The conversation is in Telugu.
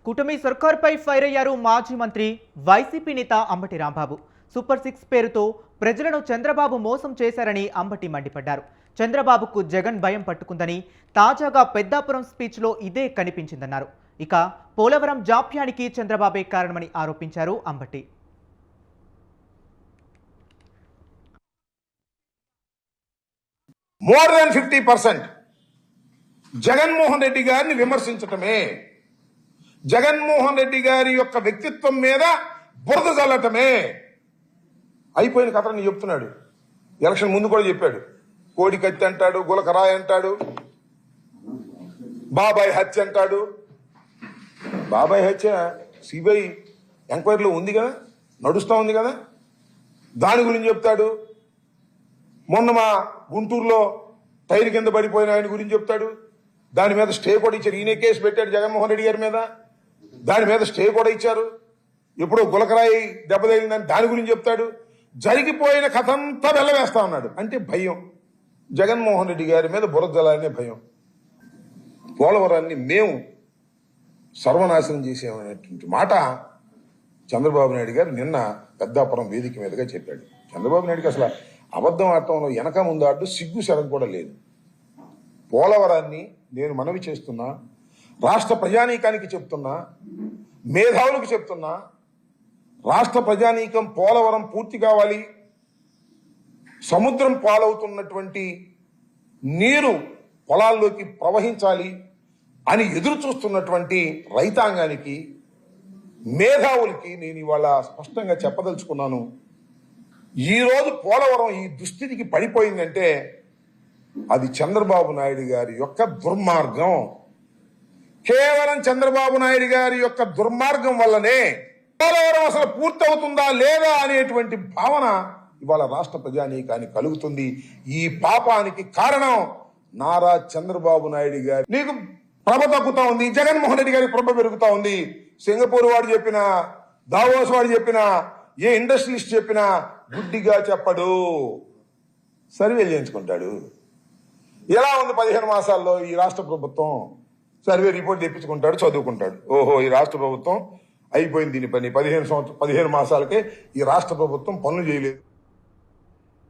కూటమి సర్కార్పై ఫైర్ అయ్యారు మాజీ మంత్రి వైసీపీ నేత అంబటి రాంబాబు. సూపర్ 6 పేరుతో ప్రజలను చంద్రబాబు మోసం చేశారని అంబటి మండిపడ్డారు. చంద్రబాబుకు జగన్ భయం పట్టుకుందని తాజాగా పెద్దాపురం స్పీచ్లో ఇదే కనిపించిందన్నారు. ఇక పోలవరం జాప్యానికి చంద్రబాబే కారణమని ఆరోపించారు అంబటి. మోర్ దాన్ 50% జగన్మోహన్ రెడ్డి గారిని విమర్శించటమే, జగన్మోహన్ రెడ్డి గారి యొక్క వ్యక్తిత్వం మీద బురద చల్లటమే అయిపోయిన కథని చెప్తున్నాడు. ఎలక్షన్ ముందు కూడా చెప్పాడు. కోడి కత్తి అంటాడు, గులకరాయి అంటాడు, బాబాయ్ హత్య అంటాడు. బాబాయ్ హత్య సిబిఐ ఎంక్వైరీలో ఉంది కదా, నడుస్తూ ఉంది కదా, దాని గురించి చెప్తాడు. మొన్న మా గుంటూరులో టైర్ కింద పడిపోయిన ఆయన గురించి చెప్తాడు. దాని మీద స్టే కూడా ఇచ్చారు. ఈయన కేసు పెట్టాడు జగన్మోహన్ రెడ్డి గారి మీద, దాని మీద స్టే కూడా ఇచ్చారు. ఎప్పుడో గులకరాయి దెబ్బతగిలిందని దాని గురించి చెప్తాడు. జరిగిపోయిన కథ అంతా వెళ్ళవేస్తా ఉన్నాడు. అంటే భయం, జగన్మోహన్ రెడ్డి గారి మీద బురద జలాలనే భయం. పోలవరాన్ని మేము సర్వనాశనం చేసామనేటువంటి మాట చంద్రబాబు నాయుడు గారు నిన్న పెద్దాపురం వేదిక మీదుగా చెప్పాడు. చంద్రబాబు నాయుడుకి అసలు అబద్ధం ఆడటంలో వెనక ముందు ఆడు సిగ్గు శరం కూడా లేదు. పోలవరాన్ని నేను మనవి చేస్తున్నా, రాష్ట్ర ప్రజానీకానికి చెప్తున్నా, మేధావులకు చెప్తున్నా, రాష్ట్ర ప్రజానీకం పోలవరం పూర్తి కావాలి, సముద్రం పాలవుతున్నటువంటి నీరు పొలాల్లోకి ప్రవహించాలి అని ఎదురు చూస్తున్నటువంటి రైతాంగానికి, మేధావులకి నేను ఇవాళ స్పష్టంగా చెప్పదలుచుకున్నాను. ఈరోజు పోలవరం ఈ దుస్థితికి పడిపోయిందంటే అది చంద్రబాబు నాయుడు గారి యొక్క దుర్మార్గం. కేవలం చంద్రబాబు నాయుడు గారి యొక్క దుర్మార్గం వల్లనే పోలవరం అసలు పూర్తవుతుందా లేదా అనేటువంటి భావన ఇవాళ రాష్ట్ర ప్రజానీకానికి కలుగుతుంది. ఈ పాపానికి కారణం నారా చంద్రబాబు నాయుడు గారు. నీకు ప్రభ తగ్గుతా ఉంది, జగన్మోహన్ రెడ్డి గారికి ప్రభ పెరుగుతా ఉంది. సింగపూర్ వాడు చెప్పినా, దావోస్ వాడు చెప్పినా, ఏ ఇండస్ట్రియలిస్ట్ చెప్పినా గుడ్డిగా చెప్పడు, సర్వేలు చేయించుకుంటాడు. ఎలా ఉంది 15 మాసాల్లో ఈ రాష్ట్ర ప్రభుత్వం? సర్వే రిపోర్ట్ తెప్పించుకుంటాడు, చదువుకుంటాడు. ఓహో, ఈ రాష్ట్ర ప్రభుత్వం అయిపోయింది దీని పని. 15 మాసాలకే ఈ రాష్ట్ర ప్రభుత్వం పనులు చేయలేదు.